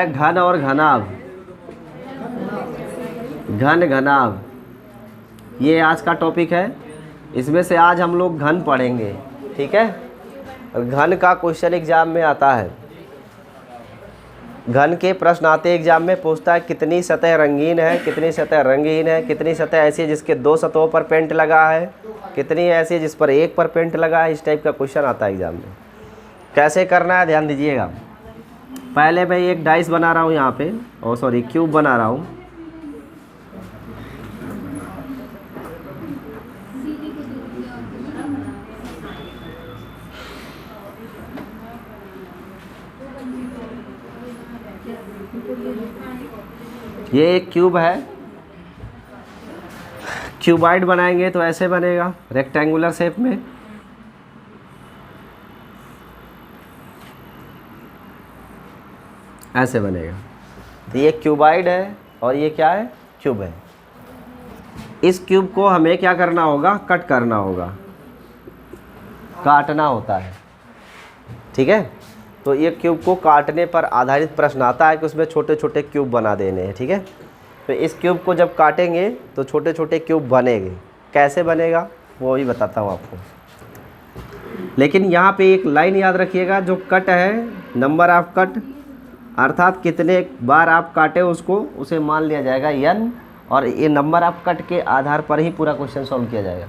है घन और घनाभ। घन घनाभ ये आज का टॉपिक है। इसमें से आज हम लोग घन पढ़ेंगे, ठीक है। घन का क्वेश्चन एग्जाम में आता है। घन के प्रश्न आते हैं एग्जाम में, पूछता है कितनी सतह रंगीन है, कितनी सतह रंगहीन है, कितनी सतह ऐसी है जिसके 2 सतहों पर पेंट लगा है, कितनी ऐसी है जिस पर 1 पर पेंट लगा है। इस टाइप का क्वेश्चन आता है एग्जाम में। कैसे करना है ध्यान दीजिएगा। पहले मैं एक डाइस बना रहा हूँ यहाँ पे, और सॉरी क्यूब बना रहा हूँ। ये एक क्यूब है। क्यूबाइड बनाएंगे तो ऐसे बनेगा, रेक्टेंगुलर शेप में। ऐसे बनेगा। तो ये क्यूबाइड है और ये क्या है, क्यूब है। इस क्यूब को हमें क्या करना होगा, कट करना होगा, काटना होता है, ठीक है। तो ये क्यूब को काटने पर आधारित प्रश्न आता है कि उसमें छोटे छोटे क्यूब बना देने हैं, ठीक है। तो इस क्यूब को जब काटेंगे तो छोटे छोटे क्यूब बनेंगे। कैसे बनेगा वो भी बताता हूँ आपको। लेकिन यहाँ पे एक लाइन याद रखिएगा, जो कट है, नंबर ऑफ कट, अर्थात कितने बार आप काटे उसको, उसे मान लिया जाएगा n, और ये नंबर ऑफ कट के आधार पर ही पूरा क्वेश्चन सॉल्व किया जाएगा।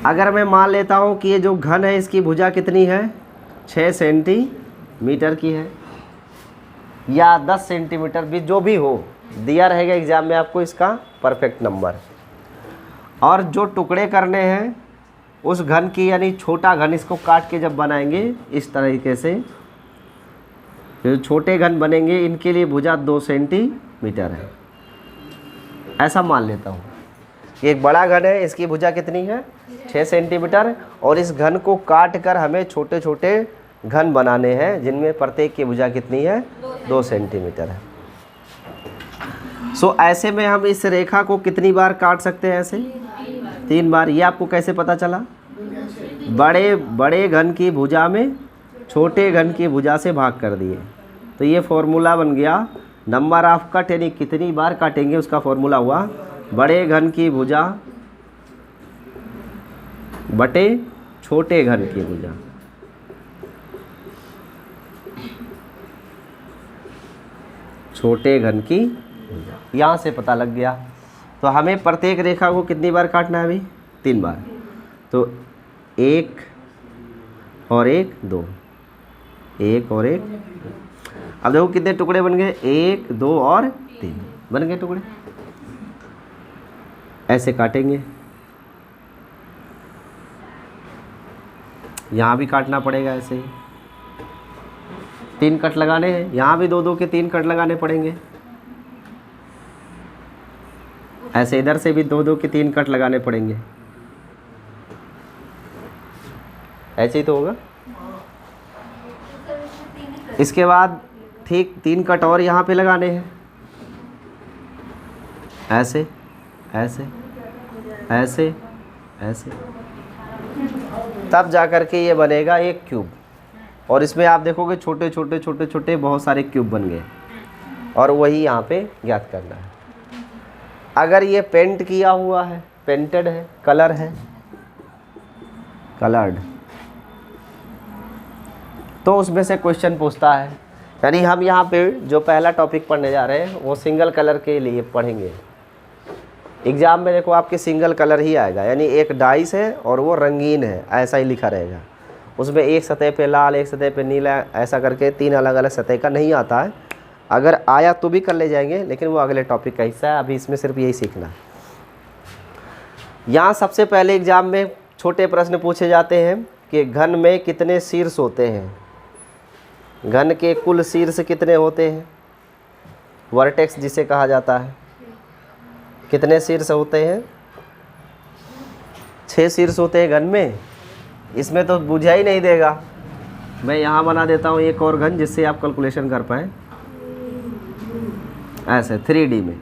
अगर मैं मान लेता हूँ कि ये जो घन है इसकी भुजा कितनी है, 6 सेंटीमीटर की है, या 10 सेंटीमीटर भी, जो भी हो, दिया रहेगा एग्जाम में आपको इसका परफेक्ट नंबर। और जो टुकड़े करने हैं उस घन की, यानी छोटा घन, इसको काट के जब बनाएंगे इस तरीके से, जो छोटे घन बनेंगे इनके लिए भुजा 2 सेंटीमीटर है, ऐसा मान लेता हूँ। एक बड़ा घन है, इसकी भुजा कितनी है, 6 सेंटीमीटर, और इस घन को काट कर हमें छोटे छोटे घन बनाने हैं जिनमें प्रत्येक की भुजा कितनी है, 2 सेंटीमीटर है। सो ऐसे में हम इस रेखा को कितनी बार काट सकते हैं, ऐसे 3 बार। ये आपको कैसे पता चला, बड़े घन की भुजा में छोटे घन की भुजा से भाग कर दिए। तो ये फॉर्मूला बन गया नंबर ऑफ कट, यानी कितनी बार काटेंगे उसका फॉर्मूला हुआ बड़े घन की भुजा बटे छोटे घन की भुजा। छोटे घन की भुजा, यहाँ से पता लग गया। तो हमें प्रत्येक रेखा को कितनी बार काटना है अभी, 3 बार। तो 1 और 1 2, 1 और 1। अब देखो कितने टुकड़े बन गए, 1 2 और 3 बन गए टुकड़े। ऐसे काटेंगे, यहाँ भी काटना पड़ेगा ऐसे ही। 3 कट लगाने हैं, यहाँ भी 2 2 के 3 कट लगाने पड़ेंगे। ऐसे इधर से भी 2 2 के 3 कट लगाने पड़ेंगे। ऐसे ही तो होगा। इसके बाद ठीक 3 कट और यहाँ पे लगाने हैं, ऐसे ऐसे ऐसे ऐसे, तब जा कर के ये बनेगा एक क्यूब। और इसमें आप देखोगे छोटे छोटे छोटे छोटे बहुत सारे क्यूब बन गए, और वही यहाँ पे ज्ञात करना है। अगर ये पेंट किया हुआ है, पेंटेड है, कलर है, कलर्ड, तो उसमें से क्वेश्चन पूछता है। यानी हम यहाँ पे जो पहला टॉपिक पढ़ने जा रहे हैं वो सिंगल कलर के लिए पढ़ेंगे। एग्जाम में देखो आपके सिंगल कलर ही आएगा, यानी एक डाइस है और वो रंगीन है, ऐसा ही लिखा रहेगा। उसमें एक सतह पे लाल, एक सतह पे नीला, ऐसा करके 3 अलग अलग सतह का नहीं आता है। अगर आया तो भी कर ले जाएंगे, लेकिन वो अगले टॉपिक का हिस्सा है। अभी इसमें सिर्फ यही सीखना है। यहाँ सबसे पहले एग्जाम में छोटे प्रश्न पूछे जाते हैं कि घन में कितने शीर्ष होते हैं, घन के कुल शीर्ष कितने होते हैं, वर्टेक्स जिसे कहा जाता है। कितने शीर्ष होते हैं, 6 शीर्ष होते हैं घन में। इसमें तो बुझा ही नहीं देगा। मैं यहाँ बना देता हूँ एक और घन जिससे आप कैलकुलेशन कर पाएँ, ऐसे 3D में।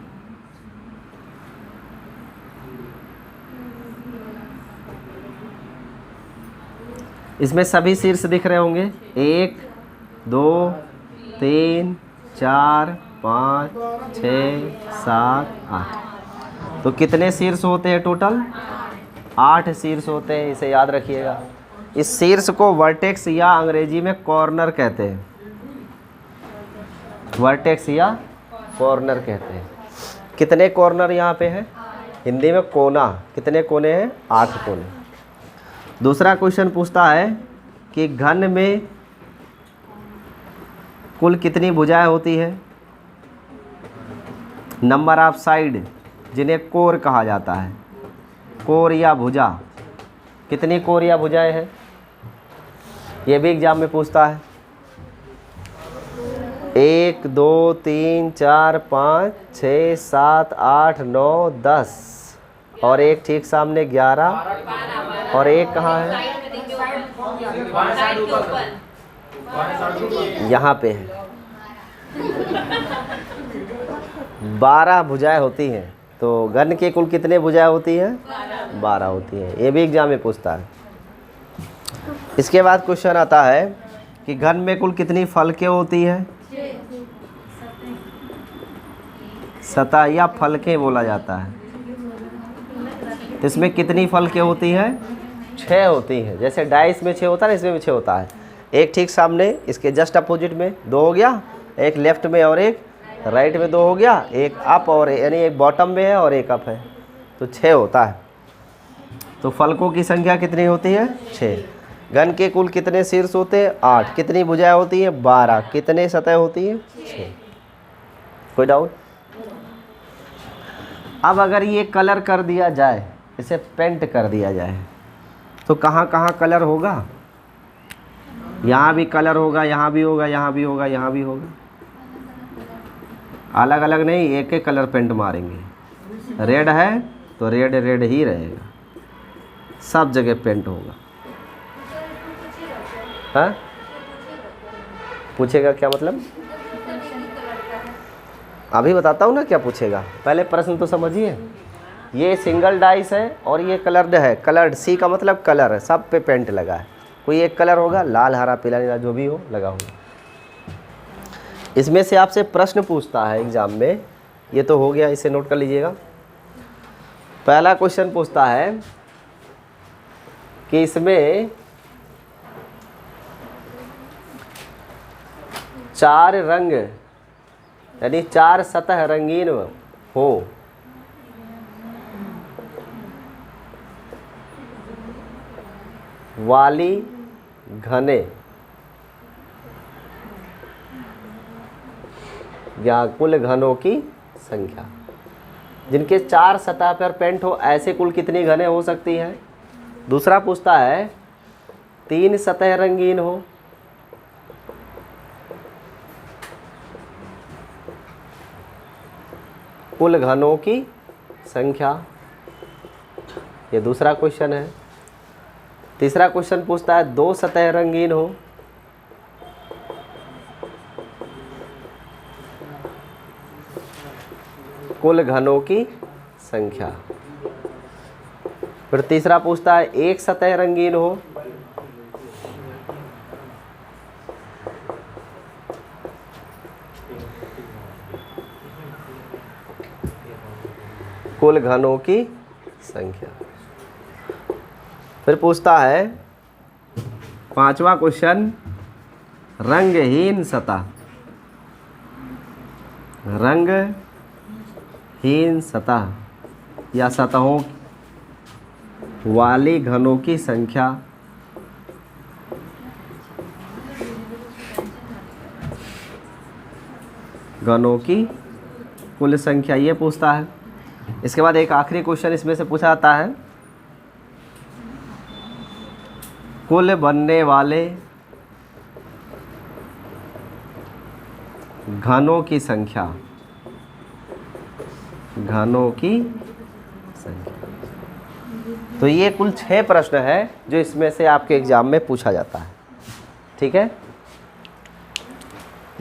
इसमें सभी शीर्ष दिख रहे होंगे, 1 2 3 4 5 6 7 8। तो कितने शीर्ष होते हैं टोटल? 8 शीर्ष होते हैं, इसे याद रखिएगा। इस शीर्ष को वर्टेक्स या अंग्रेजी में कॉर्नर कहते हैं, वर्टेक्स या कॉर्नर कहते हैं। कितने कॉर्नर यहाँ पे हैं? हिंदी में कोना। कितने कोने हैं? 8 कोने। दूसरा क्वेश्चन पूछता है कि घन में कुल कितनी भुजाएं होती है? नंबर ऑफ साइड, जिन्हें कोर कहा जाता है, कोर या भुजा। कितनी कोर या भुजाएं हैं? ये भी एग्जाम में पूछता है। 1 2 3 4 5 6 7 8 9 10 और एक ठीक सामने 11 और एक कहाँ है? यहाँ पे है। 12 भुजाएं होती हैं। तो घन के कुल कितने भुजाएं होती हैं? 12 होती हैं। ये भी एग्जाम में पूछता है। इसके बाद क्वेश्चन आता है कि घन में कुल कितनी फलकें होती हैं? सतह या फलकें बोला जाता है। तो इसमें कितनी फलकें होती हैं? 6 होती हैं। जैसे डाइस में 6 होता है ना, इसमें भी 6 होता है। एक ठीक सामने, इसके जस्ट अपोजिट में 2 हो गया, एक लेफ्ट में और एक राइट में 2 हो गया, एक अप और यानी एक बॉटम में है और एक अप है, तो 6 होता है। तो फलकों की संख्या कितनी होती है? 6। घन के कुल कितने शीर्ष होते हैं? 8। कितनी भुजाएं होती हैं? 12। कितने सतह होती हैं? 6। कोई डाउट? अब अगर ये कलर कर दिया जाए, इसे पेंट कर दिया जाए, तो कहाँ कहाँ कलर होगा? यहाँ भी कलर होगा, यहाँ भी होगा, यहाँ भी होगा, यहाँ भी होगा। अलग अलग नहीं, एक एक कलर पेंट मारेंगे। रेड है तो रेड रेड ही रहेगा, सब जगह पेंट होगा। हाँ, पूछेगा क्या मतलब? अभी बताता हूँ ना क्या पूछेगा, पहले प्रश्न तो समझिए। ये सिंगल डाइस है और ये कलर्ड है। कलर्ड, सी का मतलब कलर है, सब पे पेंट लगा है। कोई एक कलर होगा, लाल हरा पीला नीला जो भी हो लगा होगा। इसमें से आपसे प्रश्न पूछता है एग्जाम में, ये तो हो गया, इसे नोट कर लीजिएगा। पहला क्वेश्चन पूछता है कि इसमें 4 रंग यानी 4 सतह रंगीन हो वाली घने या कुल घनों की संख्या। जिनके 4 सतह पर पेंट हो, ऐसे कुल कितनी घने हो सकती हैं? दूसरा पूछता है 3 सतह रंगीन हो, कुल घनों की संख्या। ये दूसरा क्वेश्चन है। तीसरा क्वेश्चन पूछता है 2 सतह रंगीन हो, कुल घनों की संख्या। फिर तीसरा पूछता है 1 सतह रंगीन हो, कुल घनों की संख्या। फिर पूछता है 5वां क्वेश्चन रंगहीन सतह, रंगहीन सतह या सतहों वाली घनों की संख्या। घनों की कुल संख्या ये पूछता है। इसके बाद एक आखिरी क्वेश्चन इसमें से पूछा जाता है कुल बनने वाले घनों की संख्या। घनों की संख्या। तो ये कुल 6 प्रश्न है जो इसमें से आपके एग्जाम में पूछा जाता है। ठीक है,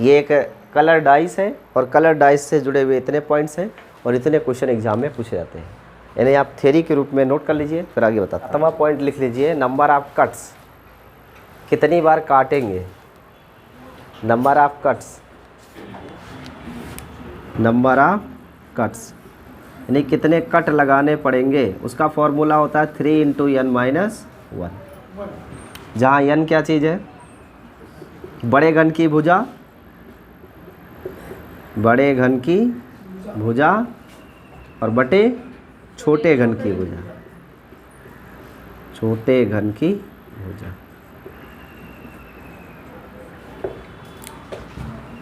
ये एक कलर डाइस है और कलर डाइस से जुड़े हुए इतने पॉइंट्स हैं और इतने क्वेश्चन एग्जाम में पूछे जाते हैं। यानी आप थ्योरी के रूप में नोट कर लीजिए, फिर आगे बताता हूँ। 7वां पॉइंट लिख लीजिए, नंबर ऑफ कट्स। कितनी बार काटेंगे, number of cuts number of cuts, यानी कितने कट लगाने पड़ेंगे, उसका फॉर्मूला होता है 3 इंटू n माइनस 1, जहाँ n क्या चीज़ है, बड़े घन की भुजा, बड़े घन की भुजा और बटे छोटे घन की भुजा, छोटे घन की भुजा।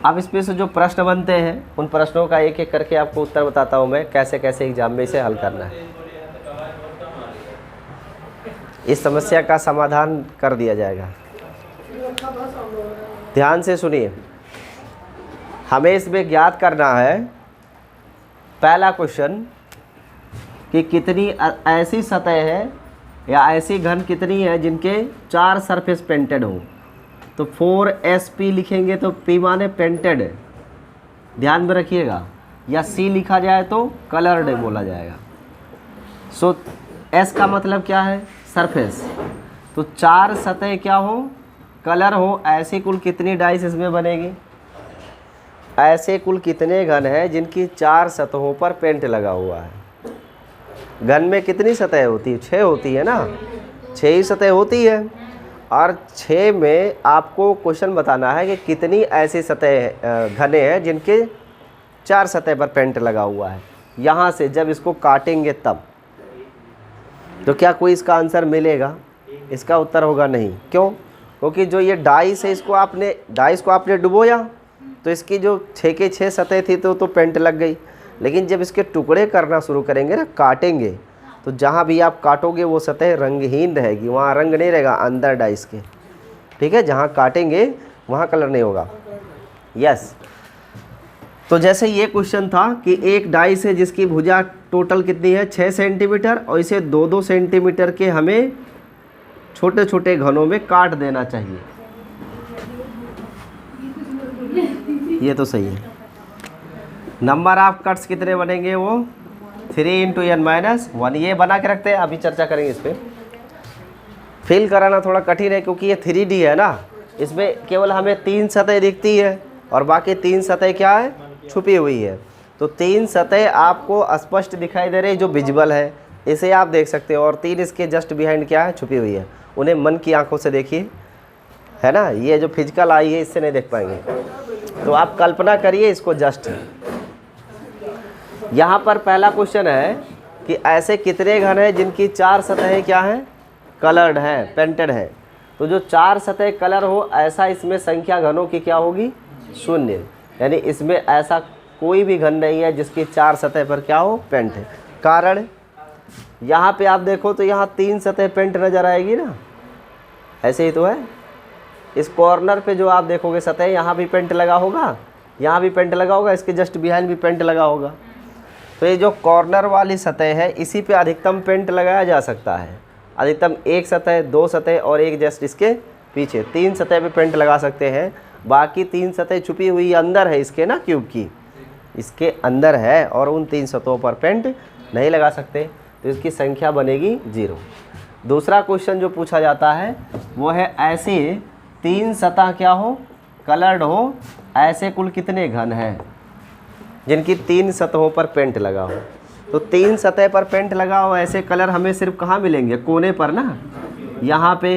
अब इसमें से जो प्रश्न बनते हैं उन प्रश्नों का एक एक करके आपको उत्तर बताता हूँ मैं, कैसे कैसे एग्जाम में इसे हल करना है। इस समस्या का समाधान कर दिया जाएगा। ध्यान से सुनिए, हमें इसमें ज्ञात करना है पहला क्वेश्चन कि कितनी ऐसी सतह है या ऐसी घन कितनी है जिनके 4 सरफेस पेंटेड हो। तो 4SP लिखेंगे तो P माने पेंटेड है, ध्यान में रखिएगा, या C लिखा जाए तो कलर्ड बोला जाएगा। सो S का मतलब क्या है, सरफेस। तो 4 सतह क्या हो, कलर हो। ऐसी कुल कितनी डाइस इसमें बनेगी, ऐसे कुल कितने घन हैं जिनकी 4 सतहों पर पेंट लगा हुआ है। घन में कितनी सतह होती है, 6 होती है ना, 6 ही सतह होती है। और 6 में आपको क्वेश्चन बताना है कि कितनी ऐसी सतह घने हैं जिनके 4 सतह पर पेंट लगा हुआ है। यहाँ से जब इसको काटेंगे तब तो क्या कोई इसका आंसर मिलेगा, इसका उत्तर होगा नहीं। क्यों, क्योंकि जो ये डाइस है इसको आपने डाइस को आपने डुबोया तो इसकी जो 6 के 6 सतह थी तो पेंट लग गई। लेकिन जब इसके टुकड़े करना शुरू करेंगे ना, काटेंगे, तो जहाँ भी आप काटोगे वो सतह रंगहीन रहेगी, वहाँ रंग नहीं रहेगा अंदर डाइस के। ठीक है, जहाँ काटेंगे वहाँ कलर नहीं होगा। यस, तो जैसे ये क्वेश्चन था कि एक डाइस है जिसकी भुजा टोटल कितनी है 6 सेंटीमीटर, और इसे 2-2 सेंटीमीटर के हमें छोटे छोटे घनों में काट देना चाहिए। ये तो सही है। नंबर ऑफ कट्स कितने बनेंगे, वो 3 इंटू n माइनस 1, ये बना के रखते हैं, अभी चर्चा करेंगे इस पर। फिल कराना थोड़ा कठिन है क्योंकि ये 3D है ना, इसमें केवल हमें 3 सतह दिखती है और बाकी 3 सतह क्या है, छुपी हुई है। तो 3 सतह आपको स्पष्ट दिखाई दे रही जो विजिबल है, इसे आप देख सकते हो, और 3 इसके जस्ट बिहाइंड क्या है, छुपी हुई है। उन्हें मन की आंखों से देखिए, है ना, ये जो फिजिकल आई है इससे नहीं देख पाएंगे। तो आप कल्पना करिए इसको जस्ट। यहाँ पर पहला क्वेश्चन है कि ऐसे कितने घन हैं जिनकी 4 सतहें क्या हैं, कलर्ड हैं, पेंटेड हैं। तो जो 4 सतह कलर हो ऐसा इसमें संख्या घनों की क्या होगी, 0, यानी इसमें ऐसा कोई भी घन नहीं है जिसकी 4 सतह पर क्या हो, पेंट है। कारण यहाँ पे आप देखो तो यहाँ 3 सतह पेंट नज़र आएगी ना, ऐसे ही तो है। इस कॉर्नर पे जो आप देखोगे सतह, यहाँ भी पेंट लगा होगा, यहाँ भी पेंट लगा होगा, इसके जस्ट बिहाइंड भी पेंट लगा होगा। तो ये जो कॉर्नर वाली सतह है इसी पे अधिकतम पेंट लगाया जा सकता है। अधिकतम 1 सतह, 2 सतह और एक जस्ट इसके पीछे, 3 सतह पे पेंट लगा सकते हैं। बाकी 3 सतह छुपी हुई अंदर है इसके ना, क्यूब की इसके अंदर है, और उन 3 सतहों पर पेंट नहीं लगा सकते, तो इसकी संख्या बनेगी 0। दूसरा क्वेश्चन जो पूछा जाता है वो है ऐसे 3 सतह क्या हो, कलर्ड हो, ऐसे कुल कितने घन हैं जिनकी 3 सतहों पर पेंट लगा हो। तो 3 सतह पर पेंट लगा हो ऐसे कलर हमें सिर्फ कहाँ मिलेंगे, कोने पर ना, यहाँ पे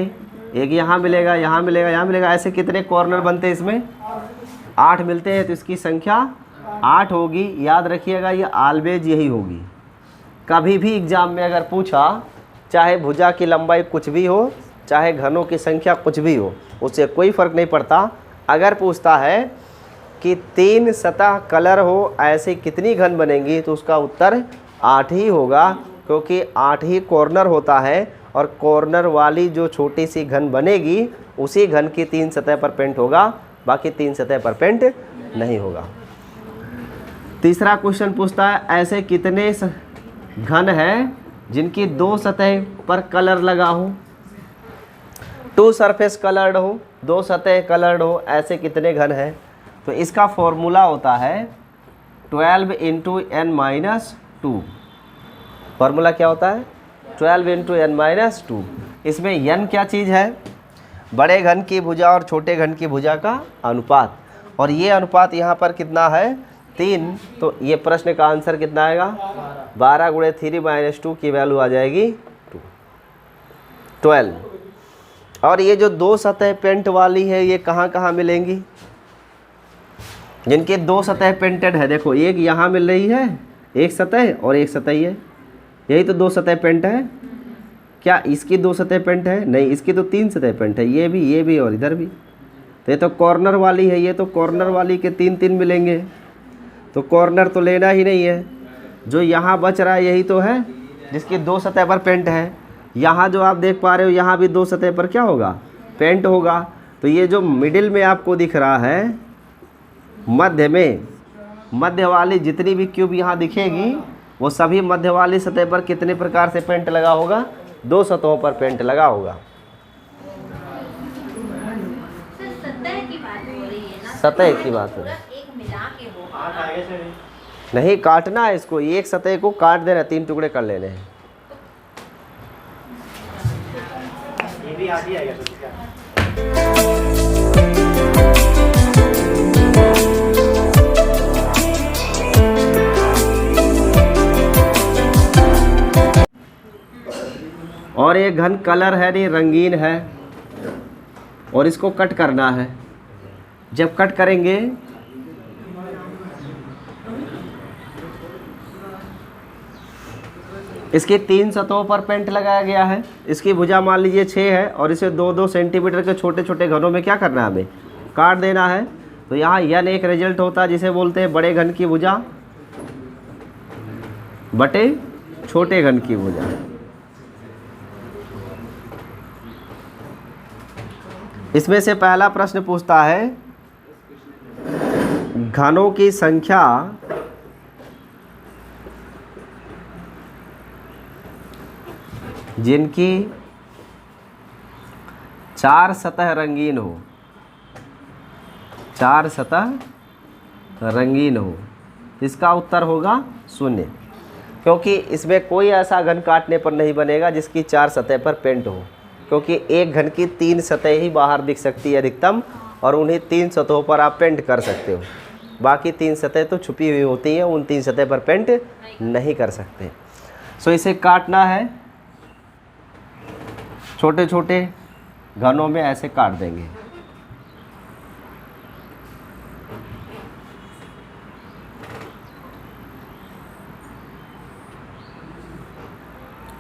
एक, यहाँ मिलेगा, यहाँ मिलेगा, यहाँ मिलेगा। ऐसे कितने कॉर्नर बनते हैं इसमें, 8 मिलते हैं। तो इसकी संख्या 8 होगी। याद रखिएगा ये ऑलवेज यही होगी। कभी भी एग्जाम में अगर पूछा, चाहे भुजा की लंबाई कुछ भी हो, चाहे घनों की संख्या कुछ भी हो, उससे कोई फ़र्क नहीं पड़ता। अगर पूछता है कि 3 सतह कलर हो ऐसे कितनी घन बनेंगी, तो उसका उत्तर 8 ही होगा, क्योंकि 8 ही कॉर्नर होता है, और कॉर्नर वाली जो छोटी सी घन बनेगी उसी घन की 3 सतह पर पेंट होगा, बाकी 3 सतह पर पेंट नहीं होगा। तीसरा क्वेश्चन पूछता है ऐसे कितने घन हैं जिनकी 2 सतह पर कलर लगा हो, 2 सरफेस कलर्ड हो, 2 सतह कलर्ड हो, ऐसे कितने घन हैं। तो इसका फॉर्मूला होता है 12 इंटू n माइनस 2। फॉर्मूला क्या होता है, 12 इंटू n माइनस 2। इसमें n क्या चीज़ है, बड़े घन की भुजा और छोटे घन की भुजा का अनुपात, और ये अनुपात यहाँ पर कितना है, 3, तो ये प्रश्न का आंसर कितना आएगा? 12 गुणे 3 - 2 की वैल्यू आ जाएगी 12। और ये जो 2 सतह पेंट वाली है ये कहाँ कहाँ मिलेंगी? जिनके 2 सतह पेंटेड है, देखो एक यहाँ मिल रही है, एक सतह और एक सतह है, यही तो 2 सतह पेंट है। क्या इसकी 2 सतह पेंट है? नहीं, इसकी तो 3 सतह पेंट है, ये भी और इधर भी। तो ये तो कॉर्नर वाली है, ये तो कॉर्नर वाली के 3 मिलेंगे, तो कॉर्नर तो लेना ही नहीं है। जो यहाँ बच रहा है यही तो है जिसकी 2 सतह पर पेंट है। यहाँ जो आप देख पा रहे हो यहाँ भी 2 सतह पर क्या होगा? पेंट होगा। तो ये जो मिडिल में आपको दिख रहा है, मध्य में, मध्य वाली जितनी भी क्यूब यहाँ दिखेगी वो सभी मध्य वाली सतह पर कितने प्रकार से पेंट लगा होगा? 2 सतहों पर पेंट लगा होगा। सतह की बात हो रही है ना? सतह की बात हो रही है, एक मिला के हो नहीं काटना है इसको, एक सतह को काट देना, 3 टुकड़े कर लेने हैं। ये भी आगे आएगा। और ये घन कलर है, नहीं रंगीन है, और इसको कट करना है। जब कट करेंगे इसकी 3 सतहों पर पेंट लगाया गया है। इसकी भुजा मान लीजिए 6 है और इसे 2-2 सेंटीमीटर के छोटे छोटे घनों में क्या करना है? हमें काट देना है। तो यहाँ यन एक रिजल्ट होता है जिसे बोलते हैं बड़े घन की भुजा बटे छोटे घन की भुजा। इसमें से पहला प्रश्न पूछता है घनों की संख्या जिनकी 4 सतह रंगीन हो, 4 सतह रंगीन हो। इसका उत्तर होगा 0, क्योंकि इसमें कोई ऐसा घन काटने पर नहीं बनेगा जिसकी 4 सतह पर पेंट हो, क्योंकि एक घन की 3 सतह ही बाहर दिख सकती है अधिकतम, और उन्हीं 3 सतहों पर आप पेंट कर सकते हो। बाकी 3 सतह तो छुपी हुई होती हैं, उन 3 सतह पर पेंट नहीं कर सकते। सो इसे काटना है, छोटे छोटे घनों में ऐसे काट देंगे।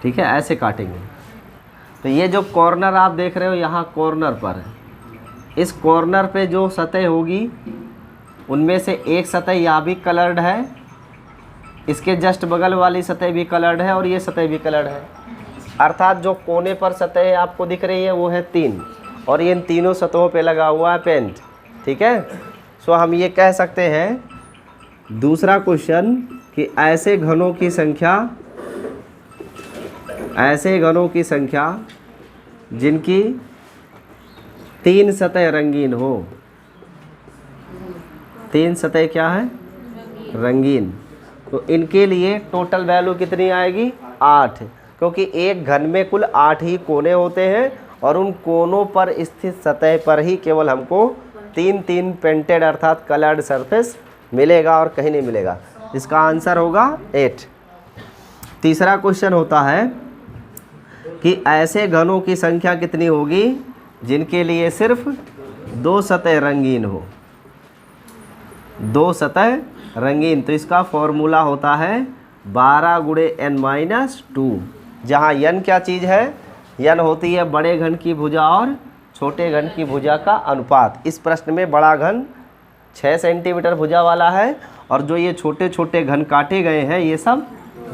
ठीक है, ऐसे काटेंगे। तो ये जो कॉर्नर आप देख रहे हो यहाँ कॉर्नर पर, इस कॉर्नर पे जो सतह होगी उनमें से एक सतह यहाँ भी कलर्ड है, इसके जस्ट बगल वाली सतह भी कलर्ड है, और ये सतह भी कलर्ड है। अर्थात जो कोने पर सतह आपको दिख रही है वो है 3, और इन तीनों सतहों पे लगा हुआ है पेंट। ठीक है, सो हम ये कह सकते हैं दूसरा क्वेश्चन कि ऐसे घनों की संख्या जिनकी 3 सतह रंगीन हो। 3 सतह क्या है? रंगीन। तो इनके लिए टोटल वैल्यू कितनी आएगी? 8, क्योंकि एक घन में कुल 8 ही कोने होते हैं, और उन कोनों पर स्थित सतह पर ही केवल हमको 3 पेंटेड अर्थात कलर्ड सरफेस मिलेगा और कहीं नहीं मिलेगा। इसका आंसर होगा 8। तीसरा क्वेश्चन होता है कि ऐसे घनों की संख्या कितनी होगी जिनके लिए सिर्फ 2 सतह रंगीन हो। 2 सतह रंगीन, तो इसका फॉर्मूला होता है 12 गुणे n-2, जहाँ n क्या चीज़ है? n होती है बड़े घन की भुजा और छोटे घन की भुजा का अनुपात। इस प्रश्न में बड़ा घन 6 सेंटीमीटर भुजा वाला है, और जो ये छोटे छोटे घन काटे गए हैं ये सब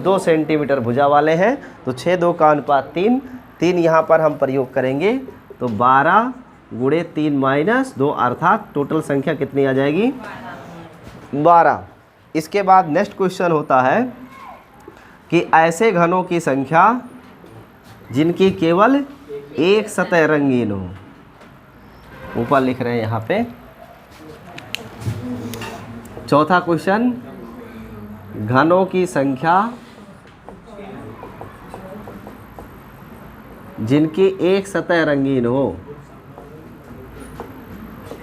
2 सेंटीमीटर भुजा वाले हैं। तो 6-2 का अनुपात 3 यहाँ पर हम प्रयोग करेंगे, तो 12 गुणे 3-2 अर्थात टोटल संख्या कितनी आ जाएगी? 12। इसके बाद नेक्स्ट क्वेश्चन होता है कि ऐसे घनों की संख्या जिनकी केवल एक सतह रंगीन हो। ऊपर लिख रहे हैं यहाँ पे। चौथा क्वेश्चन, घनों की संख्या जिनकी एक सतह रंगीन हो,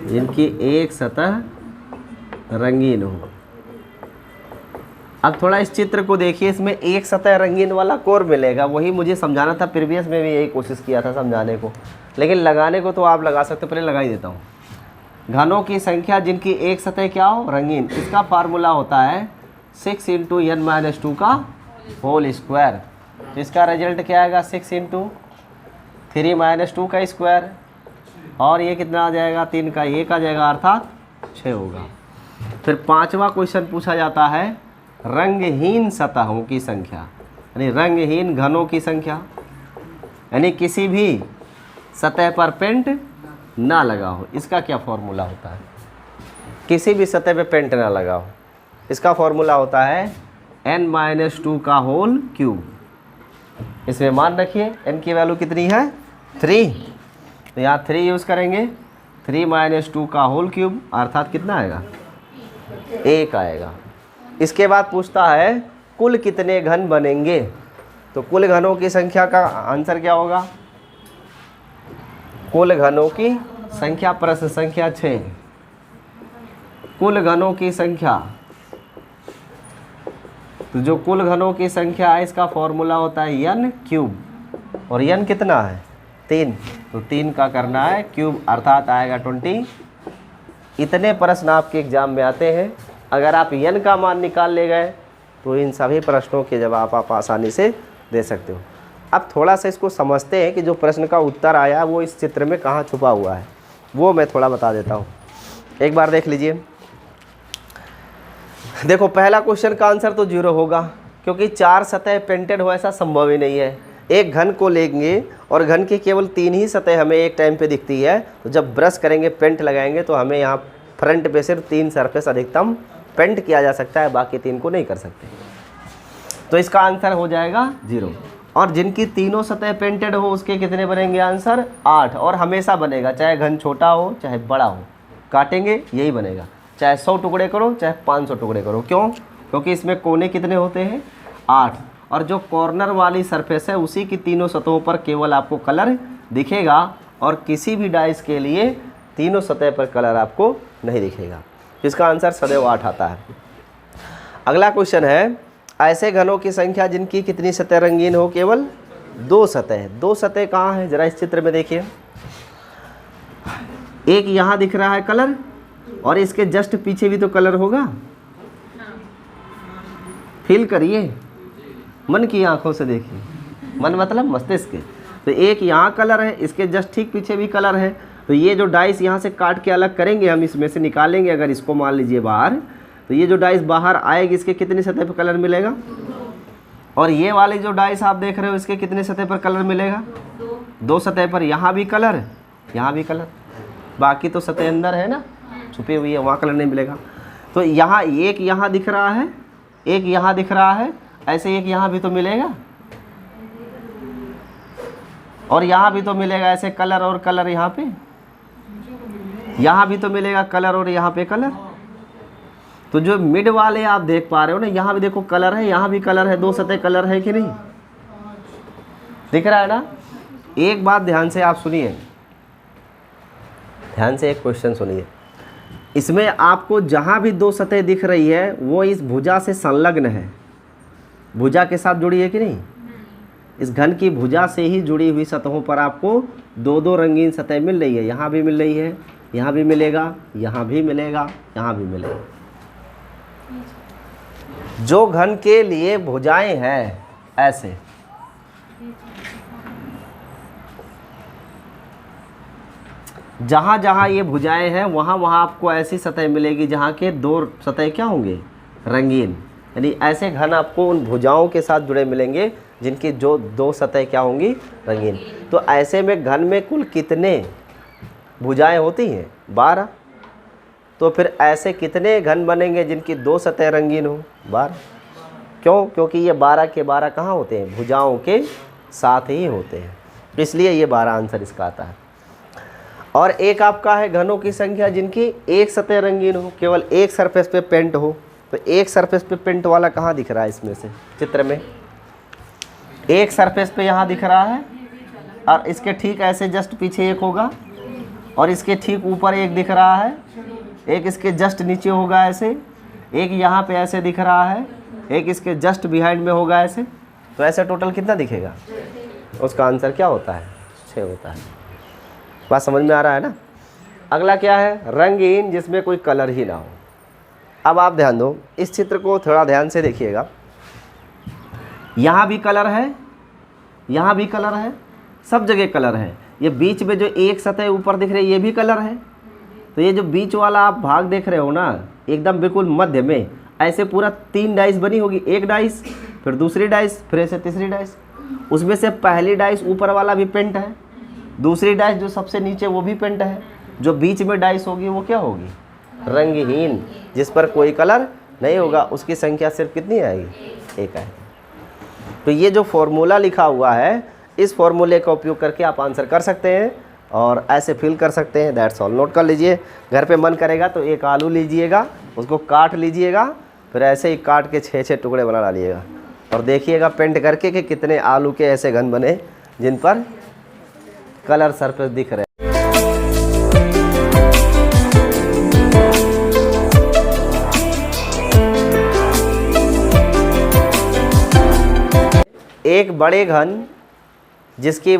जिनकी एक सतह रंगीन हो। अब थोड़ा इस चित्र को देखिए, इसमें एक सतह रंगीन वाला कोर मिलेगा, वही मुझे समझाना था, प्रीवियस में भी यही कोशिश किया था समझाने को, लेकिन लगाने को तो आप लगा सकते हो, पहले लगा ही देता हूँ। घनों की संख्या जिनकी एक सतह क्या हो, रंगीन, इसका फार्मूला होता है 6 × n-2 का होल स्क्वायर। तो इसका रिजल्ट क्या आएगा, 6 × 3 - 2 का स्क्वायर, और ये कितना आ जाएगा, 3 का 1 आ जाएगा, अर्थात 6 होगा। फिर 5वां क्वेश्चन पूछा जाता है रंगहीन सतहों की संख्या, यानी रंगहीन घनों की संख्या, यानी किसी भी सतह पर पेंट ना लगा हो, इसका क्या फॉर्मूला होता है, किसी भी सतह पे पेंट ना लगा हो, इसका फॉर्मूला होता है n-2 का होल क्यूब। इसमें मान रखिए n की वैल्यू कितनी है, 3, तो यहाँ 3 यूज़ करेंगे, 3 - 2 का होल क्यूब, अर्थात कितना आएगा, 1 आएगा। इसके बाद पूछता है कुल कितने घन बनेंगे, तो कुल घनों की संख्या का आंसर क्या होगा, कुल घनों की संख्या, प्रश्न संख्या 6, कुल घनों की संख्या, तो जो कुल घनों की संख्या है इसका फॉर्मूला होता है n³, और n कितना है, 3, तो 3 का करना है क्यूब, अर्थात आएगा 20। इतने प्रश्न आपके एग्जाम में आते हैं, अगर आप n का मान निकाल ले गए तो इन सभी प्रश्नों के जवाब आप आसानी से दे सकते हो। अब थोड़ा सा इसको समझते हैं कि जो प्रश्न का उत्तर आया वो इस चित्र में कहाँ छुपा हुआ है, वो मैं थोड़ा बता देता हूँ। एक बार देख लीजिए, देखो पहला क्वेश्चन का आंसर तो 0 होगा, क्योंकि 4 सतह पेंटेड हो ऐसा संभव ही नहीं है। एक घन को लेंगे और घन की केवल 3 ही सतह हमें एक टाइम पे दिखती है, तो जब ब्रश करेंगे, पेंट लगाएंगे, तो हमें यहाँ फ्रंट पे सिर्फ 3 सरफेस अधिकतम पेंट किया जा सकता है, बाकी 3 को नहीं कर सकते। तो इसका आंसर हो जाएगा 0। और जिनकी तीनों सतह पेंटेड हो उसके कितने बनेंगे, आंसर 8, और हमेशा बनेगा, चाहे घन छोटा हो चाहे बड़ा हो, काटेंगे यही बनेगा, चाहे 100 टुकड़े करो चाहे 500 टुकड़े करो। क्यों, क्योंकि इसमें कोने कितने होते हैं, 8, और जो कॉर्नर वाली सरफेस है उसी की तीनों सतहों पर केवल आपको कलर दिखेगा, और किसी भी डाइस के लिए तीनों सतह पर कलर आपको नहीं दिखेगा। इसका आंसर सदैव 8 आता है। अगला क्वेश्चन है ऐसे घनों की संख्या जिनकी कितनी सतह रंगीन हो, केवल 2 सतह। 2 सतह कहाँ है, जरा इस चित्र में देखिए, एक यहाँ दिख रहा है कलर, और इसके जस्ट पीछे भी तो कलर होगा, फील करिए, मन की आंखों से देखिए, मन मतलब मस्तिष्क। तो एक यहाँ कलर है, इसके जस्ट ठीक पीछे भी कलर है, तो ये जो डाइस यहाँ से काट के अलग करेंगे, हम इसमें से निकालेंगे, अगर इसको मान लीजिए बाहर, तो ये जो डाइस बाहर आएगी इसके कितनी सतह पर कलर मिलेगा, और ये वाली जो डाइस आप देख रहे हो इसके कितने सतह पर कलर मिलेगा, 2 सतह पर, यहाँ भी कलर यहाँ भी कलर, बाकी तो सतह अंदर है ना, छुपी हुई है, वहाँ कलर नहीं मिलेगा। तो यहाँ एक यहाँ दिख रहा है, एक यहाँ दिख रहा है, ऐसे एक यहाँ भी तो मिलेगा, और यहाँ भी तो मिलेगा, ऐसे कलर और कलर यहाँ पे, यहाँ भी तो मिलेगा कलर और यहाँ पे कलर। तो जो मिड वाले आप देख पा रहे हो ना, यहाँ भी देखो कलर है, यहाँ भी कलर है, 2 सतह कलर है कि नहीं, दिख रहा है ना। एक बात ध्यान से आप सुनिए, ध्यान से एक क्वेश्चन सुनिए, इसमें आपको जहाँ भी 2 सतह दिख रही है वो इस भुजा से संलग्न है, भुजा के साथ जुड़ी है कि नहीं, इस घन की भुजा से ही जुड़ी हुई सतहों पर आपको 2-2 रंगीन सतह मिल रही है, यहाँ भी मिल रही है, यहाँ भी मिलेगा, यहाँ भी मिलेगा, यहाँ भी मिलेगा। जो घन के लिए भुजाएं हैं ऐसे, जहाँ जहाँ ये भुजाएं हैं वहाँ वहाँ आपको ऐसी सतह मिलेगी जहाँ के 2 सतह क्या होंगे, रंगीन, यानी ऐसे घन आपको उन भुजाओं के साथ जुड़े मिलेंगे जिनकी जो 2 सतह क्या होंगी, रंगीन। तो ऐसे में घन में कुल कितने भुजाएं होती हैं, 12। तो फिर ऐसे कितने घन बनेंगे जिनकी 2 सतह रंगीन हो, 12। क्यों, क्योंकि ये 12 के 12 कहाँ होते हैं, भुजाओं के साथ ही होते हैं, इसलिए ये 12 आंसर इसका आता है। और एक आपका है घनों की संख्या जिनकी एक सतह रंगीन हो, केवल एक सरफेस पे पेंट हो। तो एक सरफेस पे पेंट वाला कहाँ दिख रहा है इसमें से, चित्र में एक सरफेस पे यहाँ दिख रहा है, और इसके ठीक ऐसे जस्ट पीछे एक होगा, और इसके ठीक ऊपर एक दिख रहा है, एक इसके जस्ट नीचे होगा ऐसे, एक यहाँ पे ऐसे दिख रहा है, एक इसके जस्ट बिहाइंड में होगा ऐसे, तो ऐसे टोटल कितना दिखेगा? उसका आंसर क्या होता है? 6 होता है। बात समझ में आ रहा है ना? अगला क्या है? रंगीन जिसमें कोई कलर ही ना हो। अब आप ध्यान दो, इस चित्र को थोड़ा ध्यान से देखिएगा। यहाँ भी कलर है, यहाँ भी कलर है, सब जगह कलर है। ये बीच में जो एक सतह ऊपर दिख रही है ये भी कलर है। तो ये जो बीच वाला आप भाग देख रहे हो ना, एकदम बिल्कुल मध्य में ऐसे पूरा 3 डाइस बनी होगी। एक डाइस, फिर दूसरी डाइस, फिर ऐसे तीसरी डाइस। उसमें से पहली डाइस ऊपर वाला भी पेंट है, दूसरी डाइस जो सबसे नीचे वो भी पेंट है, जो बीच में डाइस होगी वो क्या होगी? रंगहीन, जिस पर कोई कलर नहीं होगा। उसकी संख्या सिर्फ कितनी आएगी? 1 आएगी। तो ये जो फॉर्मूला लिखा हुआ है, इस फॉर्मूले का उपयोग करके आप आंसर कर सकते हैं और ऐसे फिल कर सकते हैं। That's all. नोट कर लीजिए, घर पे मन करेगा तो एक आलू लीजिएगा, उसको काट लीजिएगा, फिर ऐसे ही काट के 6-6 टुकड़े बना डालिएगा और देखिएगा पेंट करके कि कितने आलू के ऐसे घन बने जिन पर कलर सरफेस दिख रहे हैं। एक बड़े घन जिसकी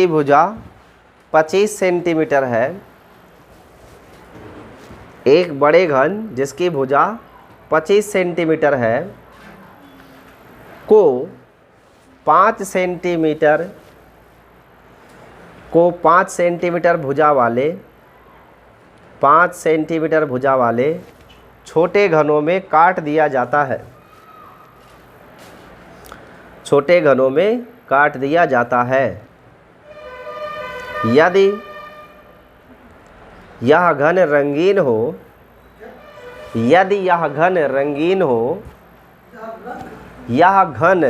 भुजा 25 सेंटीमीटर है, एक बड़े घन जिसकी भुजा 25 सेंटीमीटर है को 5 सेंटीमीटर भुजा वाले 5 सेंटीमीटर भुजा वाले छोटे घनों में काट दिया जाता है। छोटे घनों में काट दिया जाता है। यदि यह घन रंगीन हो, यदि यह घन रंगीन हो, यह घन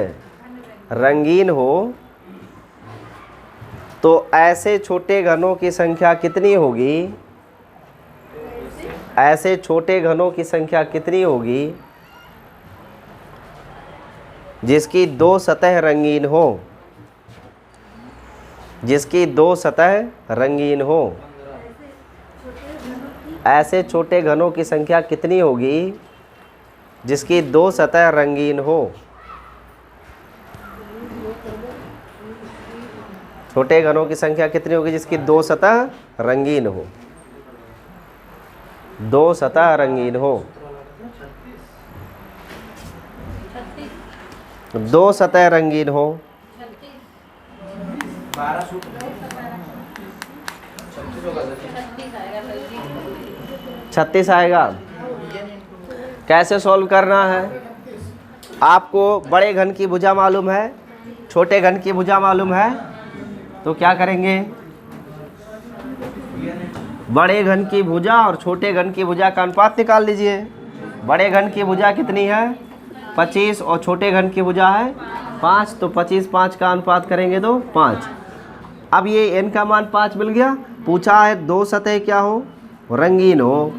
रंगीन हो तो ऐसे छोटे घनों की संख्या कितनी होगी? ऐसे छोटे घनों की संख्या कितनी होगी जिसकी 2 सतह रंगीन हो? जिसकी 2 सतह रंगीन हो। ऐसे छोटे घनों की संख्या कितनी होगी जिसकी 2 सतह रंगीन हो? छोटे घनों की संख्या कितनी होगी जिसकी 2 सतह रंगीन हो? 2 सतह रंगीन हो। 2 सतह रंगीन हो। 36 आएगा। कैसे सॉल्व करना है? आपको बड़े घन की भुजा मालूम है, छोटे घन की भुजा मालूम है, तो क्या करेंगे? बड़े घन की भुजा और छोटे घन की भुजा का अनुपात निकाल लीजिए। बड़े घन की भुजा कितनी है? 25 और छोटे घन की भुजा है 5, तो 25-5 का अनुपात करेंगे तो 5। अब ये n का मान 5 मिल गया। पूछा है 2 सतह क्या हो? रंगीन हो।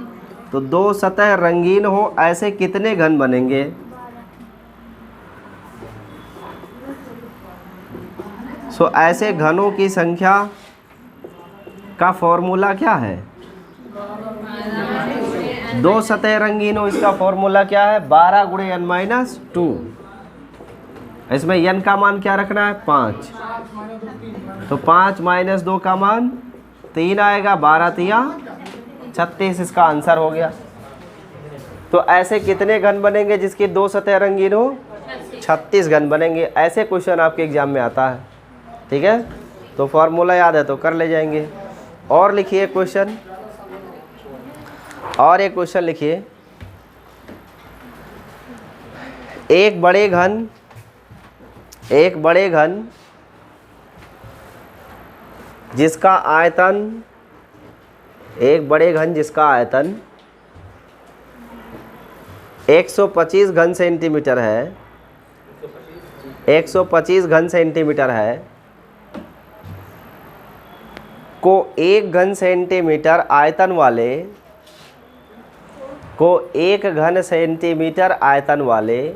तो 2 सतह रंगीन हो, ऐसे कितने घन बनेंगे? सो ऐसे घनों की संख्या का फॉर्मूला क्या है? 2 सतह रंगीन हो, इसका फॉर्मूला क्या है? 12 गुणे n-2। इसमें n का मान क्या रखना है? 5। तो 5 - 2 का मान 3 आएगा। 12 तिया 36, इसका आंसर हो गया। तो ऐसे कितने घन बनेंगे जिसकी 2 सतह रंगीन हो? 36 घन बनेंगे। ऐसे क्वेश्चन आपके एग्जाम में आता है। ठीक है, तो फॉर्मूला याद है तो कर ले जाएंगे। और लिखिए क्वेश्चन, और एक क्वेश्चन लिखिए। एक बड़े घन जिसका आयतन 125 घन सेंटीमीटर है, 125 घन सेंटीमीटर है को 1 घन सेंटीमीटर आयतन वाले को 1 घन सेंटीमीटर आयतन वाले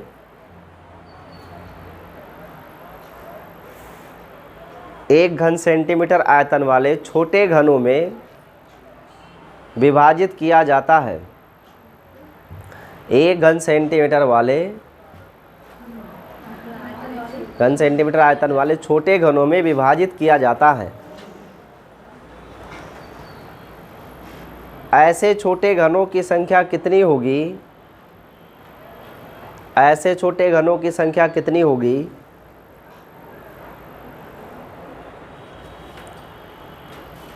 1 घन सेंटीमीटर आयतन वाले छोटे घनों में विभाजित किया जाता है। 1 घन सेंटीमीटर आयतन वाले छोटे घनों में विभाजित किया जाता है। ऐसे छोटे घनों की संख्या कितनी होगी? ऐसे छोटे घनों की संख्या कितनी होगी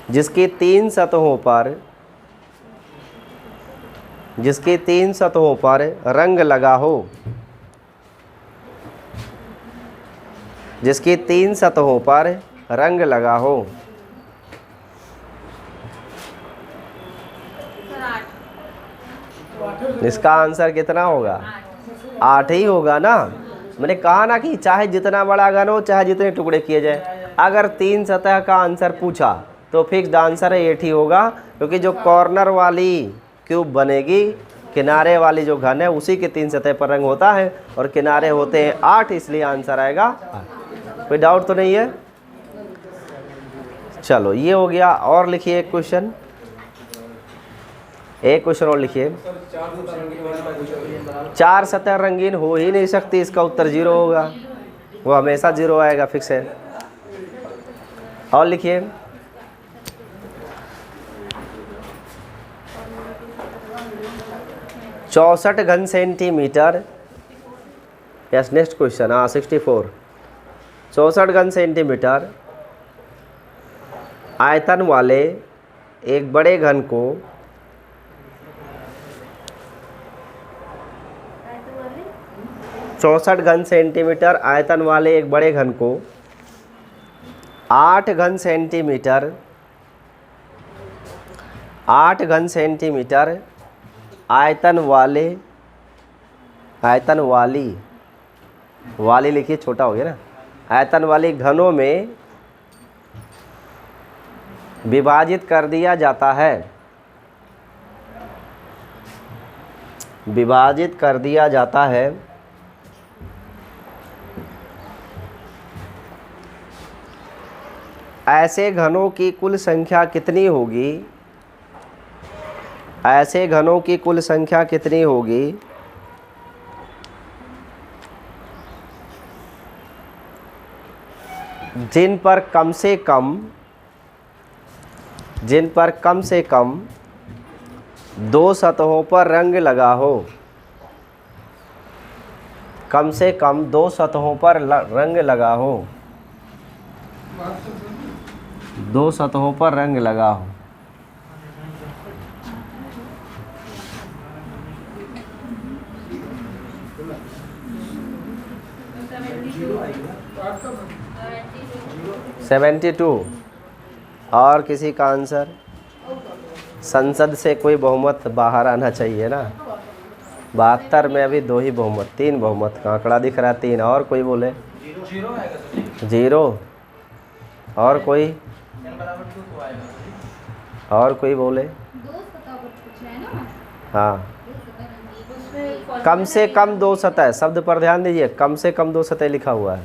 जिसकी 3 सतहों पर रंग लगा हो, जिसकी 3 सतहों पर रंग लगा हो। इसका आंसर कितना होगा? 8 ही होगा ना। मैंने कहा ना कि चाहे जितना बड़ा घन हो, चाहे जितने टुकड़े किए जाए, अगर 3 सतह का आंसर पूछा तो फिक्स्ड आंसर 8 ही होगा, क्योंकि जो कॉर्नर वाली क्यूब बनेगी, किनारे वाली जो घन है उसी के 3 सतह पर रंग होता है, और किनारे होते हैं 8, इसलिए आंसर आएगा 8। कोई डाउट तो नहीं है? चलो ये हो गया। और लिखिए एक क्वेश्चन और लिखिए। 4 सतह रंगीन हो ही नहीं सकती, इसका उत्तर 0 होगा, वो हमेशा 0 आएगा, फिक्स है। और लिखिए 64 घन सेंटीमीटर। Yes, next question. 64। 64 घन सेंटीमीटर आयतन वाले एक बड़े घन को 64 घन सेंटीमीटर आयतन वाले एक बड़े घन को 8 घन सेंटीमीटर आयतन वाली लिखिए, छोटा हो गया ना, आयतन वाली घनों में विभाजित कर दिया जाता है। ऐसे घनों की कुल संख्या कितनी होगी? जिन पर कम से कम 2 सतहों पर रंग लगा हो। कम से कम 2 सतहों पर रंग लगा हो। 2 सतहों पर रंग लगा हो। $72। और किसी का आंसर? संसद से कोई बहुमत बाहर आना चाहिए ना। 72 में अभी 2 ही बहुमत, 3 बहुमत का आंकड़ा दिख रहा है, 3। और कोई बोले? 0। और कोई बोले? हाँ, कम से कम 2 सतह, शब्द पर ध्यान दीजिए, कम से कम 2 सतह लिखा हुआ है।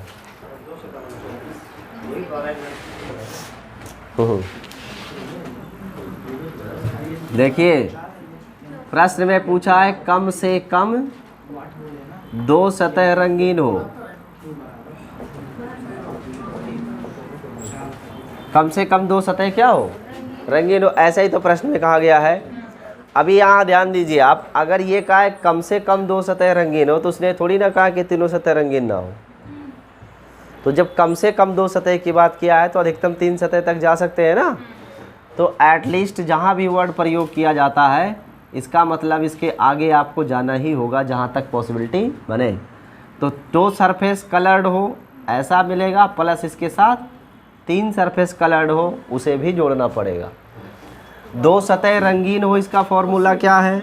देखिए प्रश्न में पूछा है कम से कम 2 सतह रंगीन हो। कम से कम 2 सतह क्या हो? रंगीन हो। ऐसा ही तो प्रश्न में कहा गया है। अभी यहाँ ध्यान दीजिए आप, अगर ये कहा है कम से कम 2 सतह रंगीन हो, तो उसने थोड़ी ना कहा कि तीनों सतह रंगीन ना हो। तो जब कम से कम 2 सतह की बात किया है तो अधिकतम 3 सतह तक जा सकते हैं ना। तो एटलीस्ट जहाँ भी वर्ड प्रयोग किया जाता है, इसका मतलब इसके आगे आपको जाना ही होगा जहाँ तक पॉसिबिलिटी बने। तो 2 सरफेस कलर्ड हो ऐसा मिलेगा, प्लस इसके साथ 3 सरफेस कलर्ड हो उसे भी जोड़ना पड़ेगा। 2 सतह रंगीन हो, इसका फॉर्मूला क्या है?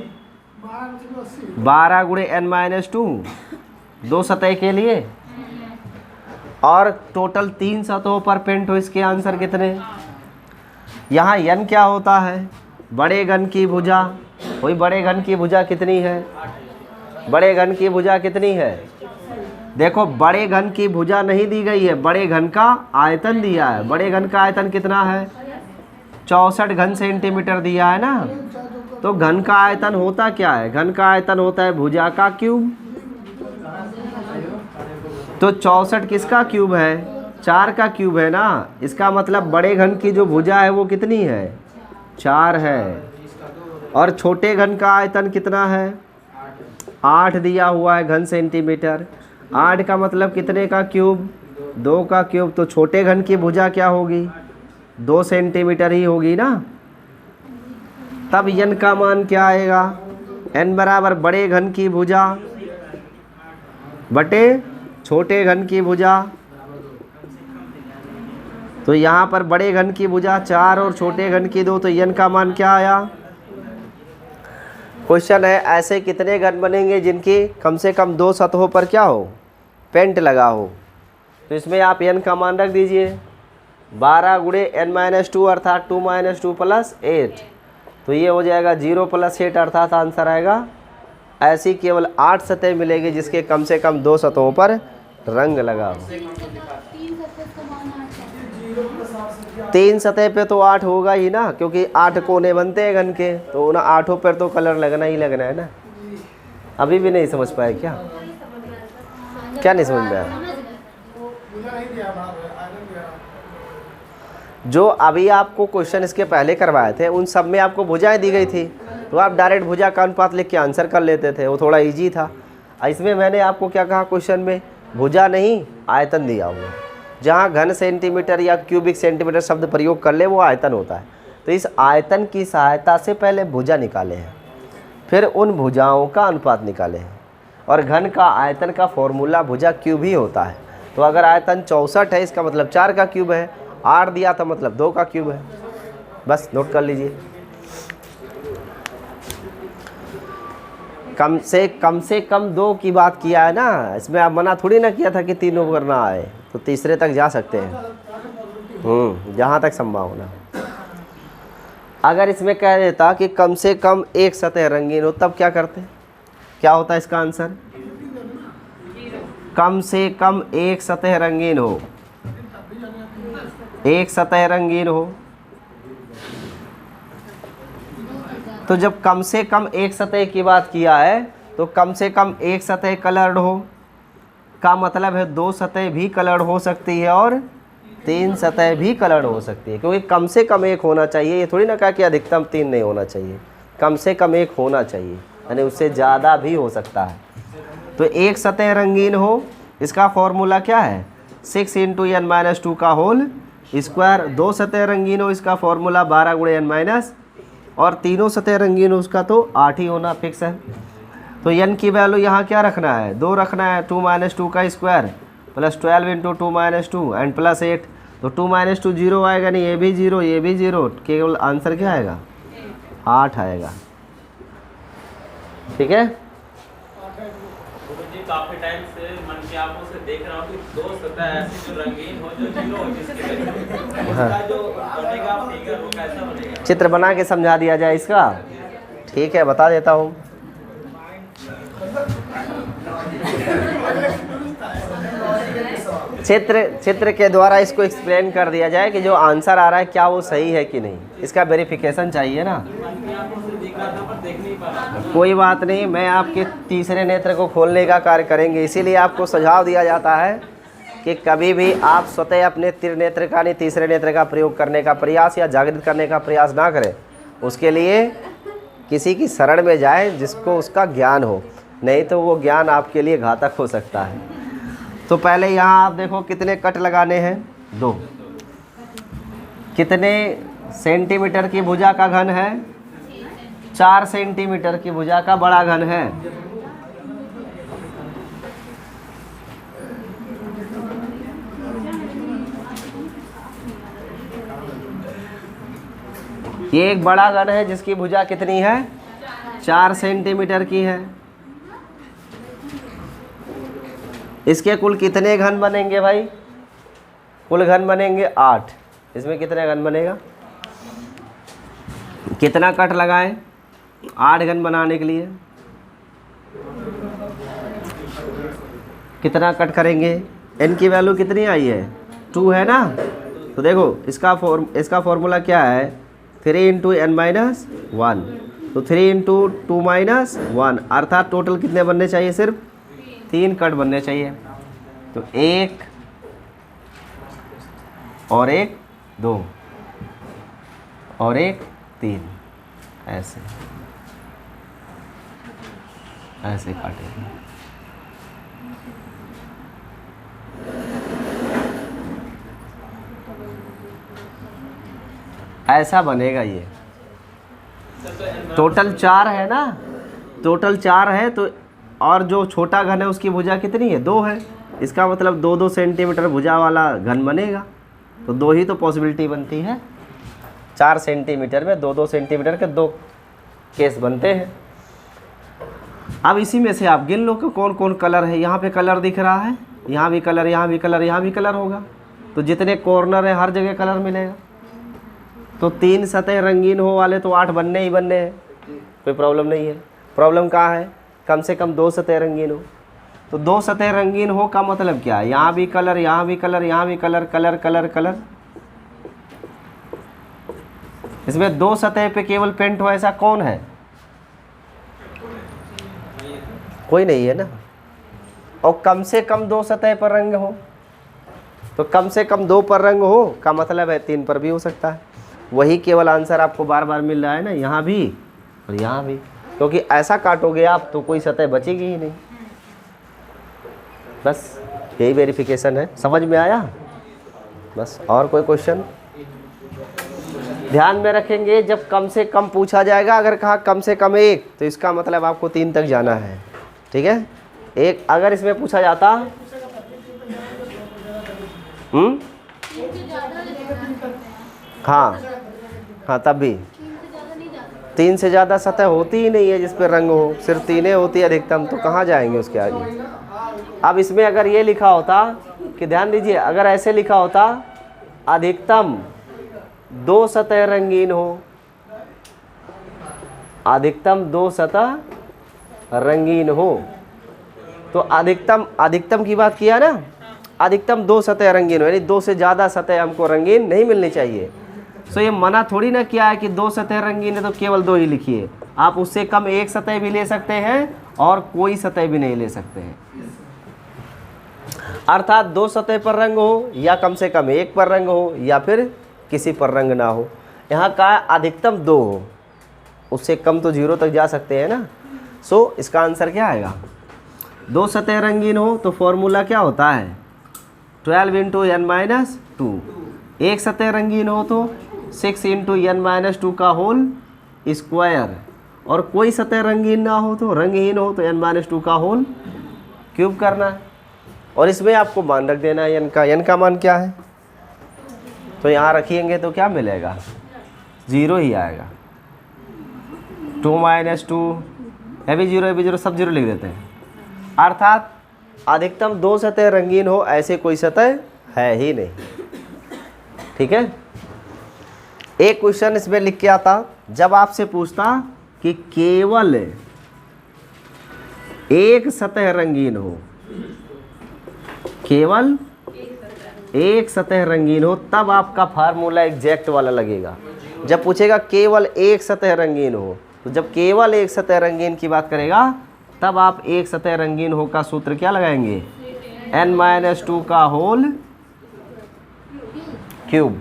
12 × n-2 2 सतह के लिए, और टोटल 3 सतहों पर पेंट हो, इसके आंसर कितने? यहाँ n क्या होता है? बड़े घन की भुजा। वही बड़े घन की भुजा कितनी है? बड़े घन की भुजा कितनी है? देखो बड़े घन की भुजा नहीं दी गई है, बड़े घन का आयतन दिया है। बड़े घन का आयतन कितना है? 64 घन सेंटीमीटर दिया है ना। तो घन का आयतन होता क्या है? घन का आयतन होता है भुजा का क्यूब। तो 64 किसका क्यूब है? 4 का क्यूब है ना। इसका मतलब बड़े घन की जो भुजा है वो कितनी है? 4 है। और छोटे घन का आयतन कितना है? 8 दिया हुआ है घन सेंटीमीटर। 8 का मतलब कितने का क्यूब? 2 का क्यूब। तो छोटे घन की भुजा क्या होगी? 2 सेंटीमीटर ही होगी ना। तब n का मान क्या आएगा? n बराबर बड़े घन की भुजा बटे छोटे घन की भुजा। तो यहाँ पर बड़े घन की भुजा 4 और छोटे घन की 2, तो n का मान क्या आया? क्वेश्चन है ऐसे कितने घन बनेंगे जिनकी कम से कम 2 सतहों पर क्या हो? पेंट लगा हो। तो इसमें आप n का मान रख दीजिए 12 गुणे n-2 अर्थात 2 - 2 + 8। तो ये हो जाएगा 0 + 8 अर्थात आंसर आएगा। ऐसी केवल 8 सतह मिलेगी जिसके कम से कम 2 सतहों पर रंग लगा हो। 3 सतह पे तो 8 होगा ही ना, क्योंकि 8 कोने बनते हैं घन के, तो उन 8 पर तो कलर लगना ही लगना है ना। अभी भी नहीं समझ पाए क्या? क्या नहीं समझ में आया? जो अभी आपको क्वेश्चन इसके पहले करवाए थे उन सब में आपको भुजाएं दी गई थी, तो आप डायरेक्ट भुजा का अनुपात लिख के आंसर कर लेते थे, वो थोड़ा इजी था। इसमें मैंने आपको क्या कहा क्वेश्चन में? भुजा नहीं आयतन दिया हुआ। जहाँ घन सेंटीमीटर या क्यूबिक सेंटीमीटर शब्द प्रयोग कर ले वो आयतन होता है। तो इस आयतन की सहायता से पहले भुजा निकाले हैं, फिर उन भुजाओं का अनुपात निकाले हैं। और घन का आयतन का फॉर्मूला भुजा क्यूब ही होता है। तो अगर आयतन 64 है इसका मतलब 4 का क्यूब है, 8 दिया था मतलब 2 का क्यूब है। बस नोट कर लीजिए। कम से कम 2 की बात किया है ना, इसमें आप मना थोड़ी ना किया था कि तीनों करना आए, तो तीसरे तक जा सकते हैं जहाँ तक संभावना। अगर इसमें कह देता कि कम से कम एक सतह रंगीन हो तब क्या करते? क्या होता है इसका आंसर? कम से कम एक सतह रंगीन हो, एक सतह रंगीन हो। तो जब कम से कम एक सतह की बात किया है तो कम से कम एक सतह कलर्ड हो का मतलब है 2 सतह भी कलर्ड हो सकती है और 3 सतह भी कलर्ड हो सकती है, क्योंकि कम से कम एक होना चाहिए। ये थोड़ी ना कहा कि अधिकतम 3 नहीं होना चाहिए, कम से कम एक होना चाहिए, यानी उससे ज़्यादा भी हो सकता है। तो एक सतह रंगीन हो, इसका फॉर्मूला क्या है? 6 × n-2 का होल स्क्वायर। 2 सतह रंगीन हो, इसका फॉर्मूला 12 × n-, और तीनों सतह रंगीन हो उसका तो 8 ही होना फिक्स है। तो n की वैल्यू यहाँ क्या रखना है? 2 रखना है। 2 - 2 का स्क्वायर प्लस 12 × 2 - 2 एंड प्लस 8। तो 2 - 2 0 आएगा नहीं, ये भी 0 ये भी 0, केवल आंसर क्या आएगा? 8 आएगा। ठीक है। काफी टाइम से मन की आंखों से देख रहा हूँ कि 2 सतह ऐसी जो रंगीन हो जो 0 हो, जिसके उसका जो बनेगा फिगर वो कैसा बनेगा? चित्र बना के समझा दिया जाए इसका। ठीक है, बता देता हूँ। चित्र के द्वारा इसको एक्सप्लेन कर दिया जाए कि जो आंसर आ रहा है क्या वो सही है कि नहीं, इसका वेरिफिकेशन चाहिए ना। कोई बात नहीं, मैं आपके तीसरे नेत्र को खोलने का कार्य करेंगे। इसीलिए आपको सुझाव दिया जाता है कि कभी भी आप स्वतः अपने त्रिनेत्र का नहीं तीसरे नेत्र का प्रयोग करने का प्रयास या जागृत करने का प्रयास ना करें। उसके लिए किसी की शरण में जाए जिसको उसका ज्ञान हो, नहीं तो वो ज्ञान आपके लिए घातक हो सकता है। तो पहले यहाँ आप देखो कितने कट लगाने हैं? 2। कितने सेंटीमीटर की भुजा का घन है? 4 सेंटीमीटर की भुजा का बड़ा घन है। ये एक बड़ा घन है जिसकी भुजा कितनी है? 4 सेंटीमीटर की है। इसके कुल कितने घन बनेंगे भाई? कुल घन बनेंगे 8। इसमें कितने घन बनेगा? कितना कट लगाएं 8 घन बनाने के लिए? कितना कट करेंगे? n की वैल्यू कितनी आई है? 2 है ना। तो देखो इसका फॉर्मूला क्या है? 3 × n - 1। तो 3 इंटू 2 माइनस 1, अर्थात टोटल कितने बनने चाहिए? सिर्फ 3 कट बनने चाहिए। तो 1 और 1 2 और 1 3, ऐसे ऐसे काटेंगे। ऐसा बनेगा ये। टोटल 4 है ना, टोटल 4 है, तो और जो छोटा घन है उसकी भुजा कितनी है? 2 है। इसका मतलब 2-2 सेंटीमीटर भुजा वाला घन बनेगा। तो 2 ही तो पॉसिबिलिटी बनती है। 4 सेंटीमीटर में 2-2 सेंटीमीटर के 2 केस बनते हैं। अब इसी में से आप गिन लो कि कौन कौन कलर है। यहाँ पे कलर दिख रहा है, यहाँ भी कलर, यहाँ भी कलर, यहाँ भी कलर होगा। तो जितने कॉर्नर है हर जगह कलर मिलेगा। तो 3 सतह रंगीन हो वाले तो 8 बनने ही बनने हैं, कोई प्रॉब्लम नहीं है। प्रॉब्लम कहाँ है? कम से कम 2 सतह रंगीन हो। तो 2 सतह रंगीन हो का मतलब क्या है? यहाँ भी कलर, यहाँ भी कलर, यहाँ भी कलर, कलर कलर कलर। इसमें 2 सतह पे केवल पेंट हो ऐसा कौन है? कोई नहीं है ना। और कम से कम 2 सतह पर रंग हो, तो कम से कम 2 पर रंग हो का मतलब है 3 पर भी हो सकता है। वही केवल आंसर आपको बार बार मिल रहा है ना, यहाँ भी और यहाँ भी, क्योंकि ऐसा काटोगे आप तो कोई सतह बचेगी ही नहीं। बस यही वेरिफिकेशन है। समझ में आया? बस। और कोई क्वेश्चन? ध्यान में रखेंगे, जब कम से कम पूछा जाएगा, अगर कहा कम से कम 1 तो इसका मतलब आपको 3 तक जाना है। ठीक है? 1 अगर इसमें पूछा जाता हाँ हाँ, तब भी 3 से ज़्यादा सतह होती ही नहीं है जिस पे रंग हो, सिर्फ 3 होती है अधिकतम। तो कहाँ जाएंगे उसके आगे? अब इसमें अगर ये लिखा होता कि, ध्यान दीजिए, अगर ऐसे लिखा होता अधिकतम 2 सतह रंगीन हो, अधिकतम 2 सतह रंगीन हो, तो अधिकतम की बात किया ना, अधिकतम 2 सतह रंगीन हो, यानी 2 से ज़्यादा सतह हमको रंगीन नहीं मिलनी चाहिए। सो ये मना थोड़ी ना किया है कि 2 सतह रंगीन है तो केवल 2 ही लिखिए। आप उससे कम 1 सतह भी ले सकते हैं और कोई सतह भी नहीं ले सकते हैं। अर्थात 2 सतह पर रंग हो, या कम से कम 1 पर रंग हो, या फिर किसी पर रंग ना हो। यहाँ का अधिकतम 2 हो, उससे कम तो 0 तक जा सकते हैं ना। सो इसका आंसर क्या आएगा? 2 सतह रंगीन हो तो फॉर्मूला क्या होता है? 12 इंटू n-2। 1 सतह रंगीन हो तो 6 इंटू n-2 का होल स्क्वायर। और कोई सतह रंगीन ना हो तो, रंगहीन हो तो n-2 का होल क्यूब करना है। और इसमें आपको मान रख देना है n का मान क्या है। तो यहाँ रखिएंगे तो क्या मिलेगा? 0 ही आएगा। 2 - 2 है भी 0 सब 0 लिख देते हैं। अर्थात अधिकतम 2 सतह रंगीन हो ऐसे कोई सतह है ही नहीं। ठीक है? एक क्वेश्चन इसमें लिख के आता, जब आपसे पूछता कि केवल 1 सतह रंगीन हो, केवल 1 सतह रंगीन हो, तब आपका फार्मूला एग्जैक्ट वाला लगेगा। जब पूछेगा केवल 1 सतह रंगीन हो, तो जब केवल 1 सतह रंगीन की बात करेगा, तब आप 1 सतह रंगीन हो का सूत्र क्या लगाएंगे? n-2 का होल क्यूब।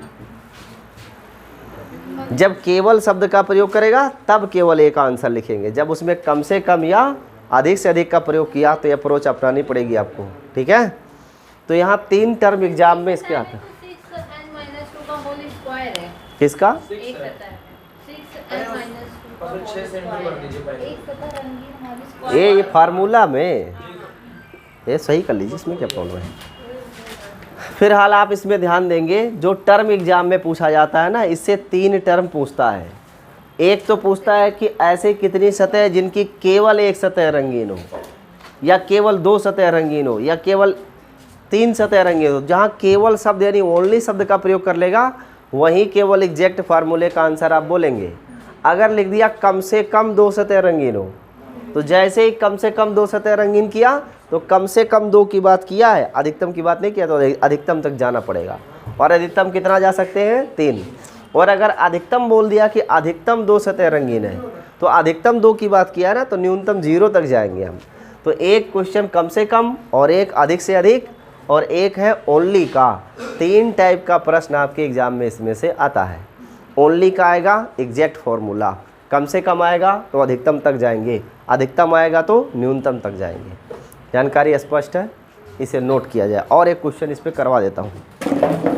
जब केवल शब्द का प्रयोग करेगा तब केवल एक आंसर लिखेंगे। जब उसमें कम से कम या अधिक से अधिक का प्रयोग किया तो ये अप्रोच अपनानी पड़ेगी आपको। ठीक है? तो यहाँ 3 टर्म एग्जाम में इसके आता है। किसका? ये फार्मूला में ये सही कर लीजिए, इसमें क्या प्रॉब्लम है। फिलहाल आप इसमें ध्यान देंगे, जो टर्म एग्जाम में पूछा जाता है ना, इससे 3 टर्म पूछता है। एक तो पूछता है कि ऐसे कितनी सतह जिनकी केवल 1 सतह रंगीन हो, या केवल 2 सतह रंगीन हो, या केवल 3 सतह रंगीन हो। जहाँ केवल शब्द यानी ओनली शब्द का प्रयोग कर लेगा, वहीं केवल एग्जैक्ट फार्मूले का आंसर आप बोलेंगे। अगर लिख दिया कम से कम 2 सतह रंगीन हो, तो जैसे ही कम से कम 2 सतह रंगीन किया तो कम से कम 2 की बात किया है, अधिकतम की बात नहीं किया, तो अधिकतम तक जाना पड़ेगा। और अधिकतम कितना जा सकते हैं? 3। और अगर अधिकतम बोल दिया कि अधिकतम 2 सतह रंगीन है, तो अधिकतम 2 की बात किया ना, तो न्यूनतम 0 तक जाएंगे हम। तो एक क्वेश्चन कम से कम, और एक अधिक से अधिक, और एक है ओनली का। 3 टाइप का प्रश्न आपके एग्जाम में इसमें से आता है। ओनली का आएगा एग्जैक्ट फॉर्मूला, कम से कम आएगा तो अधिकतम तक जाएंगे, अधिकतम आएगा तो न्यूनतम तक जाएंगे। जानकारी स्पष्ट है, इसे नोट किया जाए। और एक क्वेश्चन इस पर करवा देता हूँ।